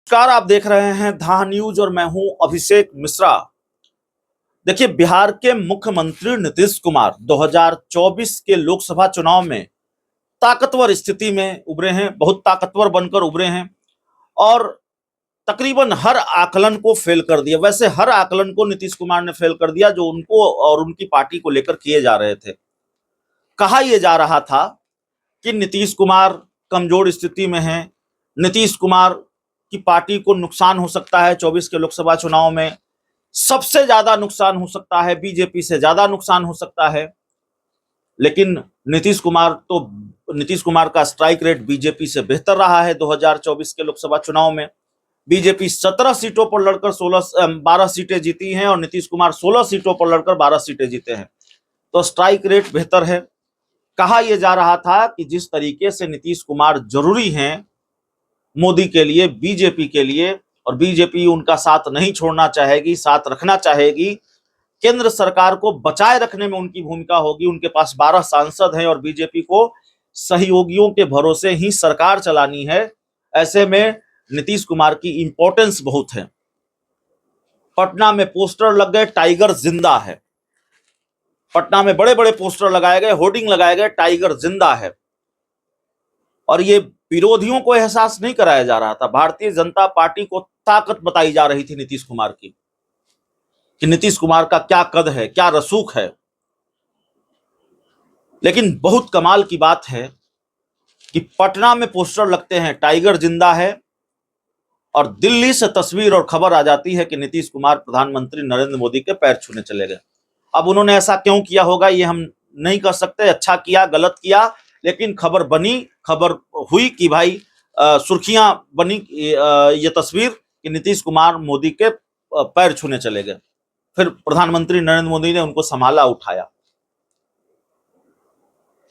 नमस्कार, आप देख रहे हैं धा न्यूज और मैं हूं अभिषेक मिश्रा। देखिए, बिहार के मुख्यमंत्री नीतीश कुमार 2024 के लोकसभा चुनाव में ताकतवर स्थिति में उभरे हैं, बहुत ताकतवर बनकर उभरे हैं और तकरीबन हर आकलन को फेल कर दिया। वैसे हर आकलन को नीतीश कुमार ने फेल कर दिया जो उनको और उनकी पार्टी को लेकर किए जा रहे थे। कहा यह जा रहा था कि नीतीश कुमार कमजोर स्थिति में हैं, नीतीश कुमार की पार्टी को नुकसान हो सकता है 24 के लोकसभा चुनाव में, सबसे ज्यादा नुकसान हो सकता है, बीजेपी से ज्यादा नुकसान हो सकता है। लेकिन नीतीश कुमार का स्ट्राइक रेट बीजेपी से बेहतर रहा है 2024 के लोकसभा चुनाव में। बीजेपी 17 सीटों पर लड़कर 12 सीटें जीती हैं और नीतीश कुमार 16 सीटों पर लड़कर 12 सीटें जीते हैं, तो स्ट्राइक रेट बेहतर है। कहा यह जा रहा था कि जिस तरीके से नीतीश कुमार जरूरी हैं मोदी के लिए, बीजेपी के लिए, और बीजेपी उनका साथ नहीं छोड़ना चाहेगी, साथ रखना चाहेगी, केंद्र सरकार को बचाए रखने में उनकी भूमिका होगी। उनके पास 12 सांसद हैं और बीजेपी को सहयोगियों के भरोसे ही सरकार चलानी है। ऐसे में नीतीश कुमार की इंपॉर्टेंस बहुत है। पटना में पोस्टर लग गए, टाइगर जिंदा है। पटना में बड़े बड़े पोस्टर लगाए गए, होर्डिंग लगाए गए, टाइगर जिंदा है। और ये विरोधियों को एहसास नहीं कराया जा रहा था, भारतीय जनता पार्टी को ताकत बताई जा रही थी नीतीश कुमार की, कि नीतीश कुमार का क्या कद है, क्या रसूख है। लेकिन बहुत कमाल की बात है कि पटना में पोस्टर लगते हैं, टाइगर जिंदा है, और दिल्ली से तस्वीर और खबर आ जाती है कि नीतीश कुमार प्रधानमंत्री नरेंद्र मोदी के पैर छूने चले गए। अब उन्होंने ऐसा क्यों किया होगा ये हम नहीं कर सकते, अच्छा किया गलत किया, लेकिन खबर बनी, खबर हुई कि भाई सुर्खियां बनी ये तस्वीर कि नीतीश कुमार मोदी के पैर छूने चले गए। फिर प्रधानमंत्री नरेंद्र मोदी ने उनको संभाला, उठाया।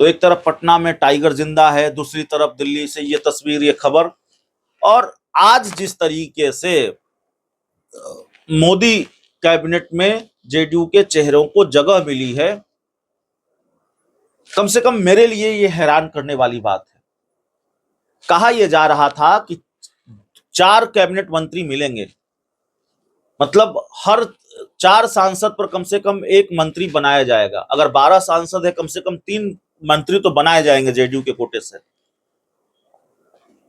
तो एक तरफ पटना में टाइगर जिंदा है, दूसरी तरफ दिल्ली से ये तस्वीर, ये खबर। और आज जिस तरीके से मोदी कैबिनेट में जेडीयू के चेहरों को जगह मिली है, कम से कम मेरे लिए यह हैरान करने वाली बात है। कहा यह जा रहा था कि 4 कैबिनेट मंत्री मिलेंगे, मतलब हर 4 सांसद पर कम से कम 1 मंत्री बनाया जाएगा। अगर 12 सांसद है, कम से कम 3 मंत्री तो बनाए जाएंगे जेडीयू के कोटे से।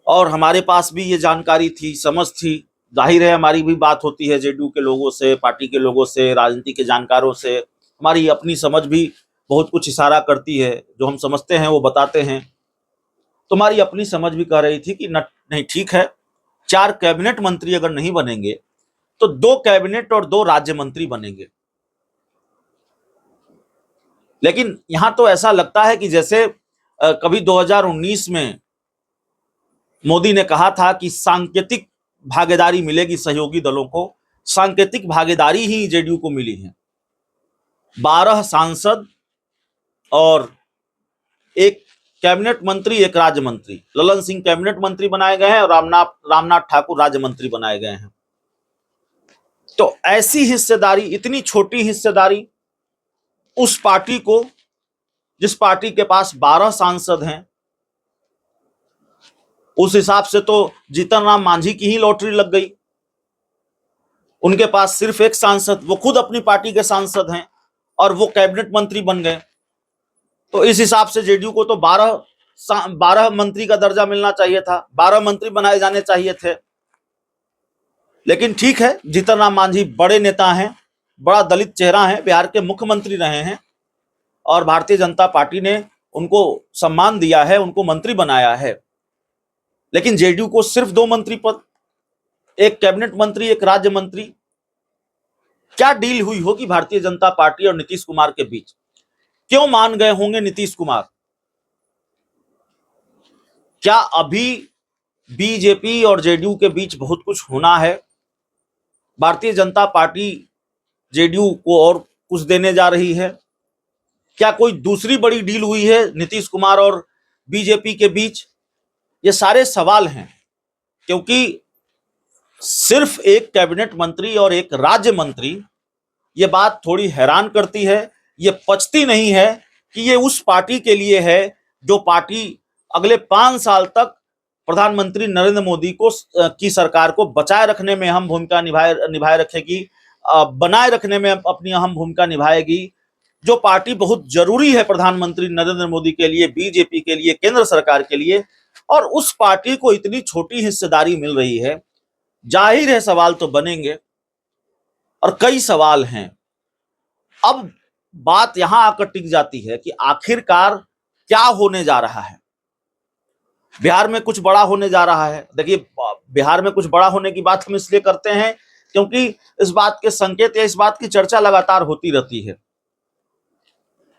और हमारे पास भी ये जानकारी थी, समझ थी, जाहिर है हमारी भी बात होती है जेडीयू के लोगों से, पार्टी के लोगों से, राजनीति के जानकारों से। हमारी अपनी समझ भी बहुत कुछ इशारा करती है, जो हम समझते हैं वो बताते हैं। तुम्हारी अपनी समझ भी कह रही थी कि नहीं ठीक है, 4 कैबिनेट मंत्री अगर नहीं बनेंगे तो 2 कैबिनेट और 2 राज्य मंत्री बनेंगे। लेकिन यहां तो ऐसा लगता है कि जैसे कभी 2019 में मोदी ने कहा था कि सांकेतिक भागीदारी मिलेगी सहयोगी दलों को, सांकेतिक भागीदारी ही जेडीयू को मिली है। 12 सांसद और 1 कैबिनेट मंत्री, 1 राज्य मंत्री। ललन सिंह कैबिनेट मंत्री बनाए गए हैं और रामनाथ ठाकुर राज्य मंत्री बनाए गए हैं। तो ऐसी हिस्सेदारी, इतनी छोटी हिस्सेदारी उस पार्टी को, जिस पार्टी के पास 12 सांसद हैं, उस हिसाब से तो जीतन राम मांझी की ही लॉटरी लग गई। उनके पास सिर्फ 1 सांसद, वो खुद अपनी पार्टी के सांसद हैं और वो कैबिनेट मंत्री बन गए। तो इस हिसाब से जेडीयू को तो 12 मंत्री का दर्जा मिलना चाहिए था, 12 मंत्री बनाए जाने चाहिए थे। लेकिन ठीक है, जीतन राम मांझी बड़े नेता हैं, बड़ा दलित चेहरा है, बिहार के मुख्यमंत्री रहे हैं और भारतीय जनता पार्टी ने उनको सम्मान दिया है, उनको मंत्री बनाया है। लेकिन जेडीयू को सिर्फ 2 मंत्री पद, 1 कैबिनेट मंत्री, 1 राज्य मंत्री। क्या डील हुई होगी भारतीय जनता पार्टी और नीतीश कुमार के बीच? क्यों मान गए होंगे नीतीश कुमार? क्या अभी बीजेपी और जेडीयू के बीच बहुत कुछ होना है? भारतीय जनता पार्टी जेडीयू को और कुछ देने जा रही है? क्या कोई दूसरी बड़ी डील हुई है नीतीश कुमार और बीजेपी के बीच? ये सारे सवाल हैं, क्योंकि सिर्फ 1 कैबिनेट मंत्री और 1 राज्य मंत्री, ये बात थोड़ी हैरान करती है। ये पचती नहीं है कि ये उस पार्टी के लिए है जो पार्टी अगले 5 साल तक प्रधानमंत्री नरेंद्र मोदी को की सरकार को बचाए रखने में अहम भूमिका निभाए रखेगी, बनाए रखने में अपनी अहम भूमिका निभाएगी। जो पार्टी बहुत जरूरी है प्रधानमंत्री नरेंद्र मोदी के लिए, बीजेपी के लिए, केंद्र सरकार के लिए, और उस पार्टी को इतनी छोटी हिस्सेदारी मिल रही है। जाहिर है सवाल तो बनेंगे और कई सवाल हैं। अब बात यहां आकर टिक जाती है कि आखिरकार क्या होने जा रहा है। बिहार में कुछ बड़ा होने जा रहा है। देखिए, बिहार में कुछ बड़ा होने की बात हम इसलिए करते हैं क्योंकि इस बात के संकेत या इस बात की चर्चा लगातार होती रहती है।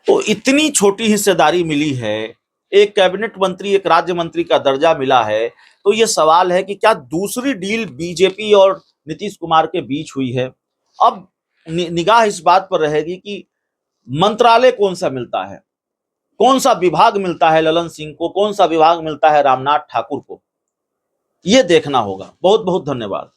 तो इतनी छोटी हिस्सेदारी मिली है, एक कैबिनेट मंत्री, एक राज्य मंत्री का दर्जा मिला है, तो यह सवाल है कि क्या दूसरी डील बीजेपी और नीतीश कुमार के बीच हुई है। अब निगाह इस बात पर रहेगी कि मंत्रालय कौन सा मिलता है, कौन सा विभाग मिलता है ललन सिंह को, कौन सा विभाग मिलता है रामनाथ ठाकुर को, यह देखना होगा। बहुत बहुत धन्यवाद।